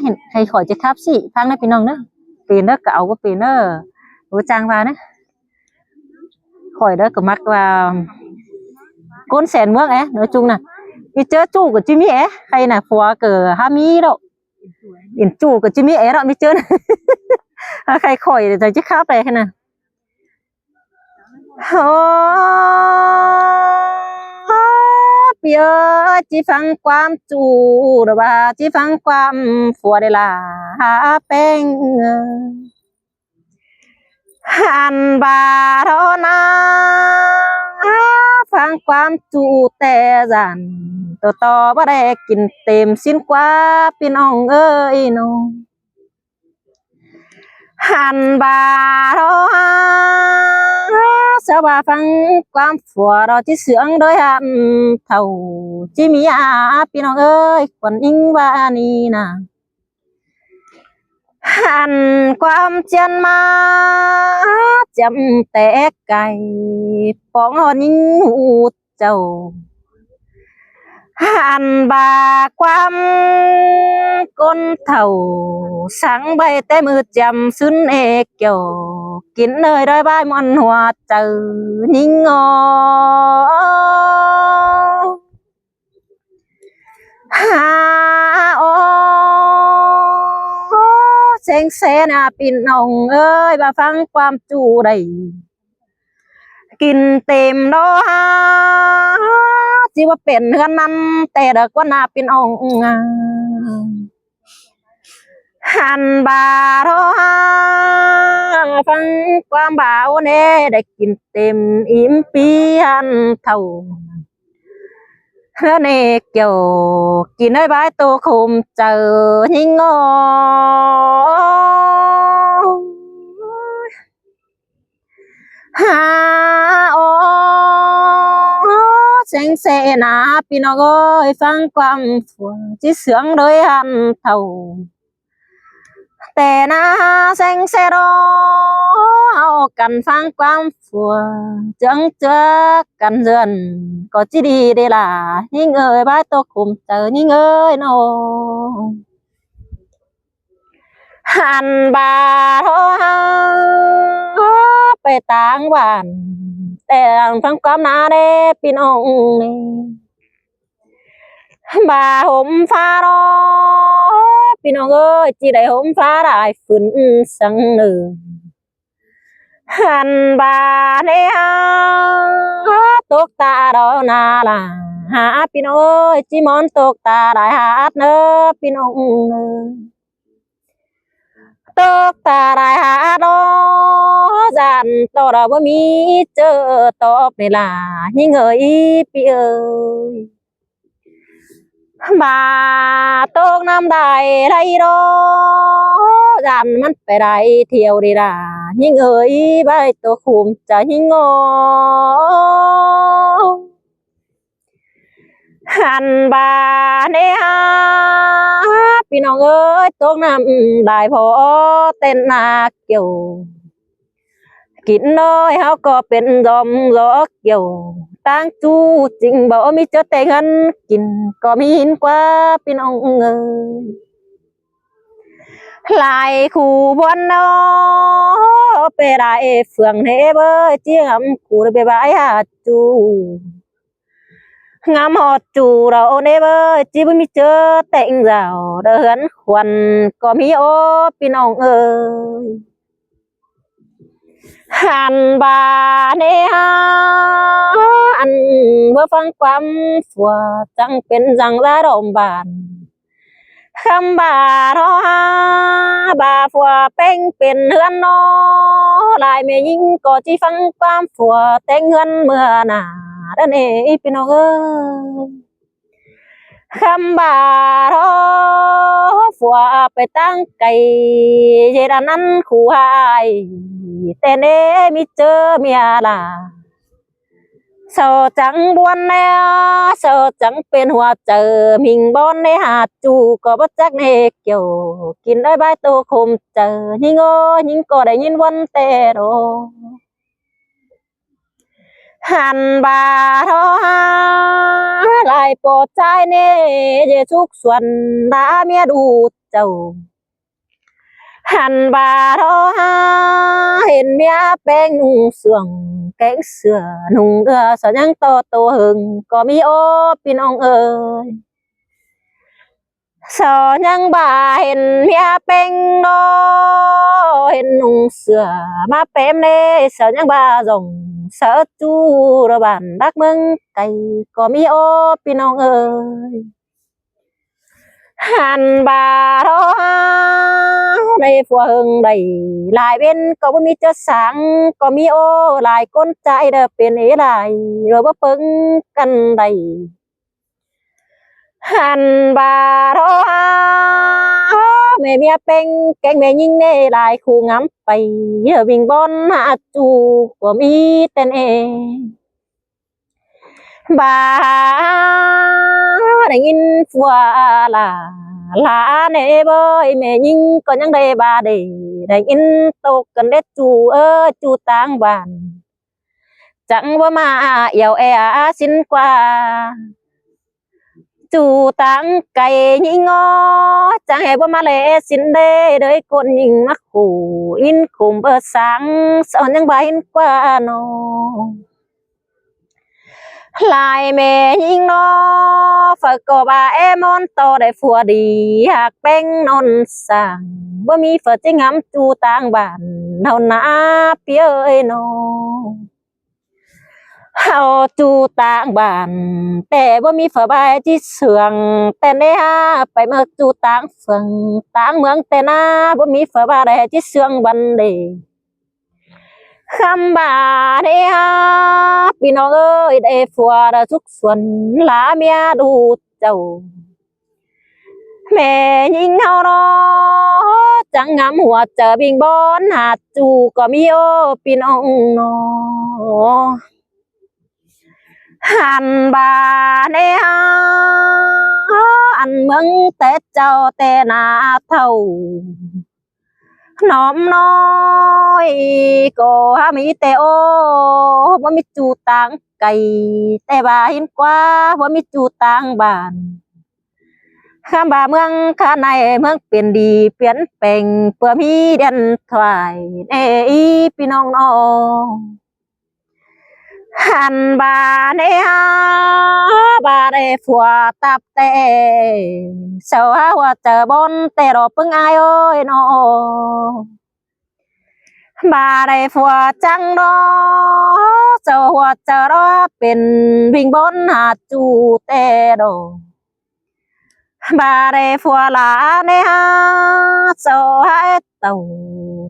เห็นใครขอจะครับสิฟังได้พี่น้องเนอะปีนเนอะเก่าก็ปีนเนอะรู้จางว่านะข่อยเด้อก็มักว่าก้นแสนเมืองnói chung nè đi chơi chủ của chim é hay là phùa cờ hami đâu điển chủ của chim é đó đi chơiใครข่อยจะจะข้าไปแค่น่ะพี่เอ๋ยจีฟังความจูหรือว่าจีฟังความฝัวได้ล่ะหาแป้งหันบาโรนาฟังความจูแต่จันต่อบ่ได้กินเต็มสิ้นกว่าพี่น้องเอ้ยน้องหันบาโรสว่าฟังความฝัวเราที่เสืองโดยหันเท่าจิมีอาพี่น้องเอ้ยควันอิงวานีนะหันความเจียนมาจำแต่ไก่ปองหอนิ่งหูเจ้าหันบาความก้นเท่าสังใบแต่มือจำซึ้นเอกเกี่ยวกินเนยได้ใบมันหัวเจอนิ่งงอฮาโอเซ็งเซน่ะพี่น้องเอ้ยมาฟังความจูได้กินเต็มดอจีว่าเป็นเฮือนนั้นแต่เด็กว่านาเป็นองหันบาโรฟังความบ่าวเน่ได้กินเต็มอิ่มปีหันเท่าเน่เกี่ยวกินได้ใบโตคมเจอหิงงอฮาโอเซงเซนาพี่น้องเอ้ยฟังความฝัวจีเสียงโดยหันเท่าแต่นาเซงเซโรเอากันฟังความฝัวจังเจอกันเดือนก็จีดีได้ล่ะยิ่งเอ้ยบ้าตัวคุมเจอยิ่งเอ้ยน้องหันบาโทไปต่างบ้านแต่ฟังความนาเด้พี่น้องนี่บาห่มฟ้าร้อพี่น้องเอ้ยจีได้ห่มฟ้าได้ฝืนสังหนึ่งหันบาเนียตกตาดอนาล่ะหาพี่น้องเอ้ยจีมอนตกตาได้หาเนอพี่น้องตกตาได้หาดอจันต่อเราบ่มีเจอตอบนี่ล่ะยิ่งเอ้ยพี่เอ้ยบาตกน้ำได้ไรดอจันมันไปได้เที่ยวดีล่ะยิ่งเอ้ยใบตัวคุมจะยิ่งงอหันบาเนียพี่น้องเอ้ยตกน้ำได้พอเต้นนาเกี่ยวกินน้อยเขาก็เป็นดอมล้อเกี่ยวตั้งจูจริงบ่มีเจอแต่เงินกินก็มีหินกว่าพี่น้องเอ้ยลายคู่บนนอไปได้เฟืองเฮเบอร์เจียมคู่ไปบายหาจูงามหอดจูเราเนเบอร์จีบมีเจอแต่งเจ้าเดินควันก็มีโอพี่น้องเอ้ยหันบาเนียอันเมื่อฟังความฝัวจังเป็นจังละดมบานคำบาทอบาฝัวเป้งเป็นเฮือนนอลายเมยิงก็จีฟังความฝัวแต่งเงินเมื่อหนาเด้อนี่พี่น้องเอ้ยคำบาทอฝัวไปตั้งไก่เจดานั้นคู่หายแต่เน่มีเจอเมียล่ะเศร้าจังบวนแน่เศร้าจังเป็นหัวเจอมิงบอนในหาดจูก็บ่จักเนเกี่ยวกินได้ใบโตคมเจอยิงโอยิงก็ได้ยินวันแต่โรหันบาทอลายโปรดใจเน่เยทุกส่วนดาเมียดู เจ้าหันบาทอหาเห็นเมียแป้งนุ่งเสื่องแกงเสือนุ่งเอือสยังโตโตหึงก็มีโอพี่น้องเอ๋ยสอยังบ่าเห็นเมียเป่งโนเห็นนุ่งเสือมาเต็มเนสอยังบ่าส่งเสือจูระบานรักเมืองไก่ก็มีโอพี่น้องเอ๋ยหันบาทอในฝัวหึงใดหลายเป็นก็บ่มีจะสังก็มีโอหลายก้นใจเด้อเป็นเอหลายเราบ่เปิงกันใดหันบาทอแม่เมียเป็งแกงแม่ยิงเน่หลายคู่งามไปเยอะวิ่งบอลหาจูก็มีแต่เองบาได้ยินฟัวลาลาเน่เบยแม่ยิงก็ยังได้บาได้ยินตกกันเด็ดจูจูต่างบ้านจังว่ามาเอี่ยวแอสินกว่าจูตังไก่ยิงงอจังให้บ่มาเลสินเด้เด้คนยิงมักขู่อินคุมเบอร์สังสอนยังบ่เห็นกว่าน้องลายแม่ยิงนอฝากก็บ่าเอมอนโตได้ฟัวดีหากแป้งนอนสั่งบ่มีฝาจิงหำจูต่างบ้านเฮานาเปียเอ้ยน้องเฮาจูต่างบ้านแต่บ่มีฝาบายที่เสืองแต่เนหาไปเมื่อจูต่างเฟืองต่างเมืองแต่นาบ่มีฝาบายที่เสืองบันเดคำบาเนหาพี่น้องเอ้ยได้ฟัวได้ทุกส่วนลาเมียดูเจ้าแม่ยิงเฮาเนาะจังงามหัวเจอบิงบอนหาจูก็มีโอพี่น้องเนาะหันบาเนฮาอันเมืองแต่เจ้าแต่นาเท่าน้อมน้อยก็มีแต่โอบ่มีจูต่างไก่แต่บ่าหินกว่าบ่มีจูต่างบ้านข้ามบ่าเมืองข้าในเมืองเปลี่ยนดีเปลี่ยนแปลงเพื่อมีเด่นถวายเอพี่น้องน้องหันบาเนฮาบาได้ฟัวตับแต่เสาหัวเจอบนแต่รอปึงอายโอ้ยน้องบาได้ฟัวจังดอเจ้าหัวเจอรอเป็นวิ่งบนหาจูแต่ดอบาได้ฟัวลาเนฮาเจ้าให้เต่า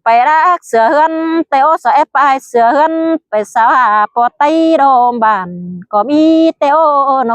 ไปรักเสือเฮือนแต่โอสอยไปเสือเฮือนไปสาวหาปอไตโดมบ้านก็มีแต่โอโน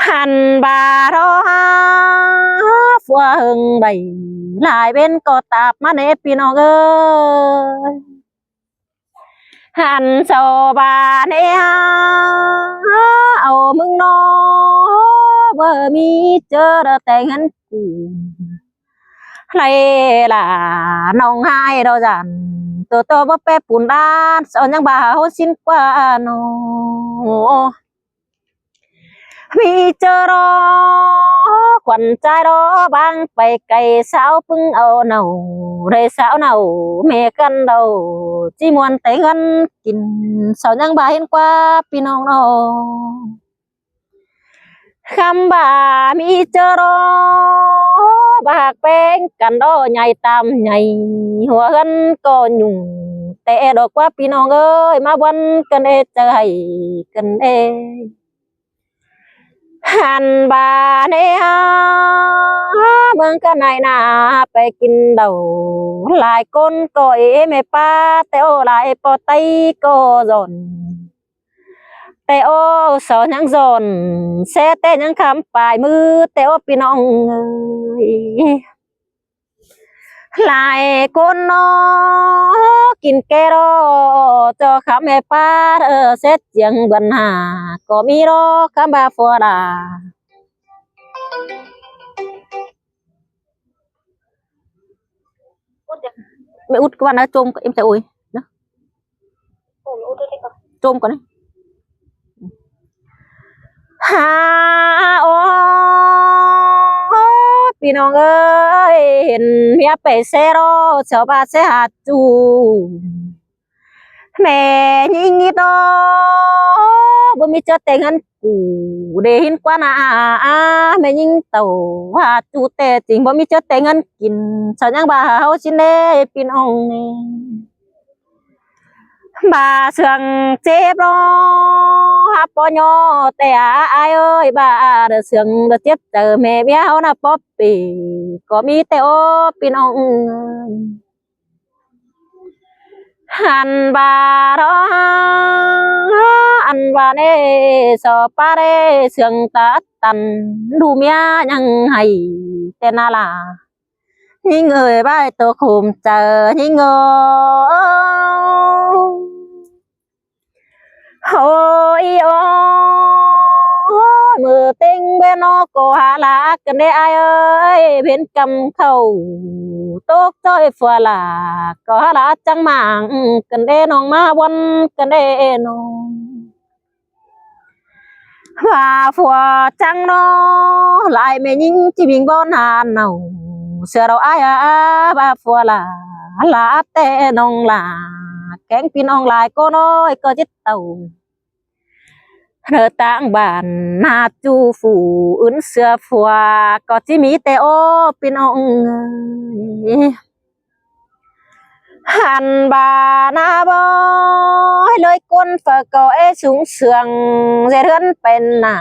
หันบาทอหาฟัวหึงใดหลายเป็นก็ตาบมาเนพี่น้องเอ้ยหันโซบาเนฮาเอามึงนอบ่มีเจอแต่เงินกูไรล่ะน้องหายเราจันตัวโตบ่แปรปูนด้านสอนยังบ่าเฮาสิ้นกว่าน้อมีเจอรอขวัญใจรอบางไปไกลสาวพึ่งเอาเนาได้สาวเนาแม่กันเดาจีมวนแต่เงินกินสอนยังบ่าเห็นกว่าพี่น้องน้องคำบ่ามีเจอรอบากแป้งกันดอใหญ่ตามใหญ่หัวกันก็ยุ่งแต่ดอกว่าพี่น้องเอ้ยมาวันกันเอใจกันเอหันบาเนฮาเมืองกันไหนนาไปกินเดาหลายคนก็เอไม่ป้าแต่โอหลายปอไตก็จนแต่โอสอนยังจนเสแต่ยังคำปลายมือแต่โอพี่น้องเอ้ยหลายคนนอกินแกรอจอคำแม่ป้าเสร็จยังบันหาก็มีรอคำบาฟัวดาไม่อุดกันนะจมem chạy ui đó trôm còn đấy ha ô พี่น้องเอ้ยเห็นเมียไปเซโรชาวบ้านเสหาจูแม่ยิงอีดอบ่มีเจอแต่เงินกูได้เห็นกว่านาแม่ยิงเต่าว่าจูแต่จริงบ่มีเจอแต่เงินกินชาวยังบ่าเฮาสิเน่พี่น้องนี่บ่าเสืองเจ็บรอฮับปอยอแต่อายเอ้ยบ่าเด้อเสืองเด้อเจ็บเจอแม่เมียเฮาน่ะป๊อบปีก็มีแต่โอ้พี่น้องเอ้ยหันบารออันว่าเนสอปาเรเสืองตัดตันดูเมียยังให้แต่นาลายิ่งเอ่ยบ้ายตัวคุมเจอยิ่งเอ่ยโอ้ยโอ้มือเต็งเบนอก็หาลากันได้อายเอ้ยเพ็นกำเข้าตกจ้อยฝัวลาก็หาลาจังหมางกันได้น้องมาวันกันได้น้องว่าฝัวจังน้อลายแม่ยิงจีบิงบอนหาเนาเสือเราอายบ่าฝัวลาแต่น้องลาแกงพี่น้องลายก็น้อยก็จิตเต่าเธอต่างบ้านนาจูฝูอื่นเสือฝัวก็จิมีแต่โอพี่น้องหันบานาบอยเลยก้นฝก็สูงเสืองเรือนเป็นหนา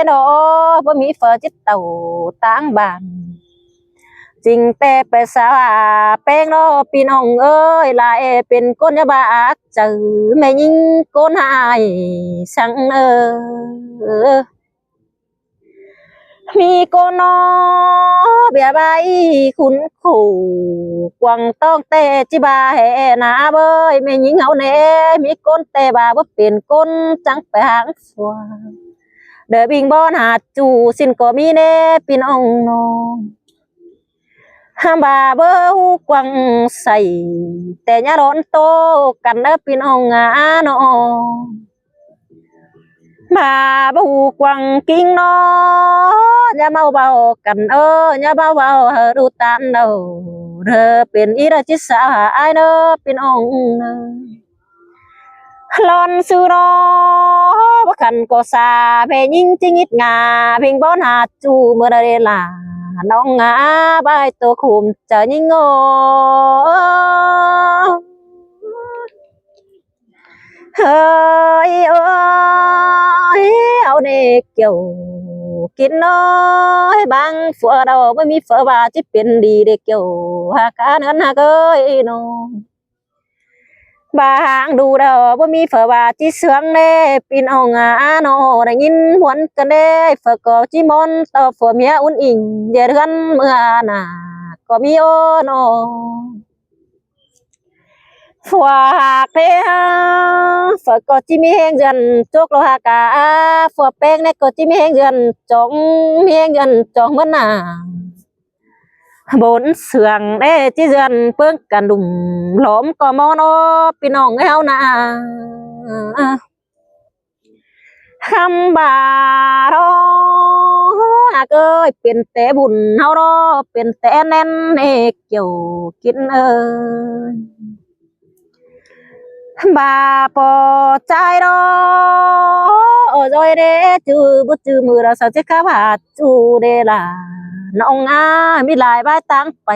โดบ่มีฝจิตเต่าต่างบ้านจริงแต่ไปสาแป้งโนพี่น้องเอ้ยลายเป็นก้นยาบาเจอแม่ยิงก้นหายสังมีก้นนอเบียใบคุณขู่กวางต้องเตจิบาแห่นาเบยแม่ยิงเอาเน่มีก้นแต่บาบ่เป็นก้นจังไปหางสัวเดอบิงบอนหาจูสินก็มีเน่พี่น้องน้องห้ามบาเบอกวางใส่แต่ยาร้อนโตกันเด้อพี่น้องน้องบาบูกวางกิ้งน้อย่าเมาเบากันอย่าเบาเบาเฮอดูตันเด้อเธอเป็นอีราชิสาไอเด้อพี่น้องลอนซูโนบ่คันก็ซาเพยิงจิงิดงาเพ่งบ่หาจูเมื่อได้ลาน้องบายตัวคุมเจอยิงเฮ้ยโอ้ยเอาเด็กเกี่ยวกินน้อยบางฝัวเราไม่มีฝัวบาจิเป็นดีเด็กเกี่ยวหากาเนินหากเอ้ยน้องบางดูเราบ่มีฝาบาจิเสืองเน่ปีน้องโนได้ยินหวนกันเด้ฝาก็จิมอนต่อฝาเมียอุ่นอิงเดือนเมื่อน่ะก็มีโอโนฝัวหากเพียฝาก็จิมีแหงเดือนจกโลหากาฝัวแป้งในก็จิมีแหงเดือนจองมีแหงเดือนจองเมื่อน่ะบนเสืองเด้จิเดือนเปิ้งกันดุมหลอมก็มอนพี่น้องเฮานาคำบารอเอ้ยเป็นแต่บุญเฮารอเป็นแต่แน่นเกี่ยวกินบาปอใจรอจอยเด้จือบุจือมือเราสัจข้าบาจูเดล่ะน้องมีหลายใบตั้งไป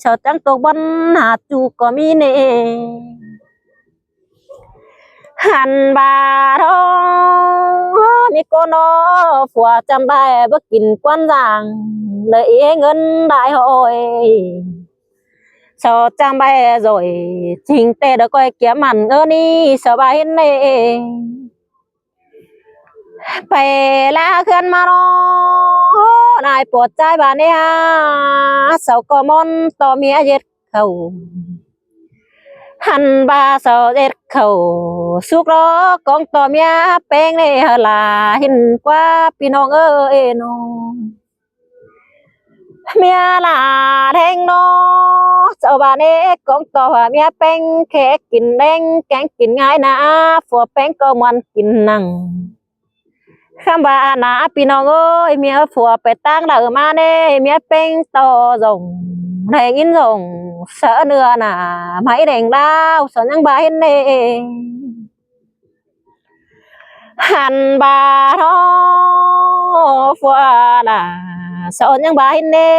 ชาวจังตกบนหาจูก็มีเนหันบาทองมีโกนอผัวจำใบบ่กินกวนจางเลยเงินได้หอยชาวจำใบrồi chính tê đã coi kiếm mặnนี่สบายเน่ไปลาเขื่อนมารอนายปวดใจบ้านเนี่ยเสาก็มอนต่อเมียเย็ดเขาหันบาเสาเย็ดเขาสุกรอกองต่อเมียแป้งในหลาเห็นกว่าพี่น้องเอ้ยน้องเมียลาแดงน้อเจ้าบ้านเอ๊กกองต่อเมียแป้งแค่กินแดงแกงกินง่ายนะฝัวแป้งก็มันกินนั่ง คำว่าหนาพี่น้องเอ้ยเมียผัวไปตั้งเดิมมาเน่เมียเป็นต่อรงในงินรงเสือเนื้อหนาไม่แดงดาวสอนยังใบเน่หันบาท้อฟัวน่ะสอนยังใบเน่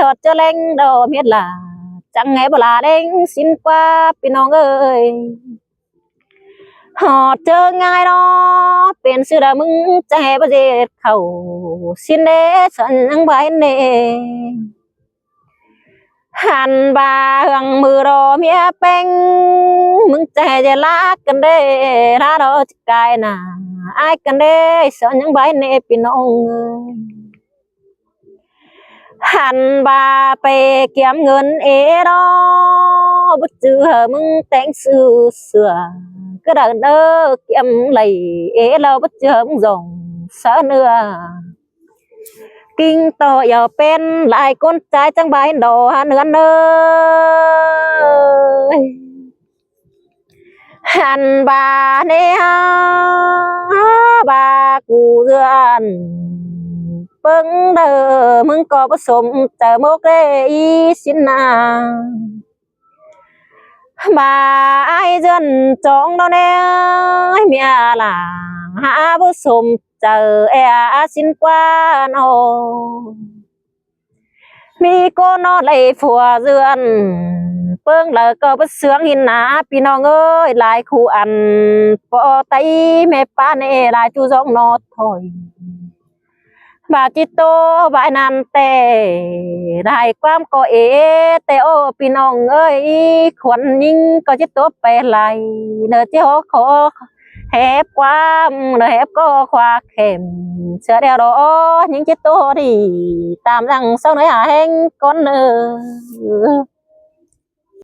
หดจะเล่งโดเมียล่ะจังไงบ่ลาเด้งสิ้นกว่าพี่น้องเอ้ยหอดเจอง่ายเนาะเป็นสื่อดามึงจะให้ประเทศเขาสิ้นเดสันยังใบเน่หันบาเฮืองมือรอเมียเป็งมึงจะให้จะลากกันเด้ถ้าเราจะกายน่ะอายกันเด้สันยังใบเน่พี่น้องหันบาไปเก็บเงินเอรอบ่เจอมึงแต่งซื้อเสื้อก็ได้เด้อเก็บไหลเอเราบ่เจอมึงส่งเสื้อเนื้อkinh to giờ pen lại con trai chẳng bài đồ nữa ơi hàn bà nè bà cụ dườn bưng đờ mừng có bất sum chờ mốc rê y xin à bà ai dân chọn đâu nè mẹ là hạ bất sum chờ e xin qua nó mi cô nó lấy phùa dườn phương là có bất sướng hin ná pi nó ơi lại khu ăn bỏ tay mẹ pa nè lại chu giống nó thôi bà chỉ tô vài nan tè đại quam có ế tè ô pi nó ơi khuẩn nhưng có chỉ tốt bè lại nợ chỉ khó hẹp quá hẹp có khoa kèm sợ đeo đó những chiếc tô thì tạm rằng sau này hả hen con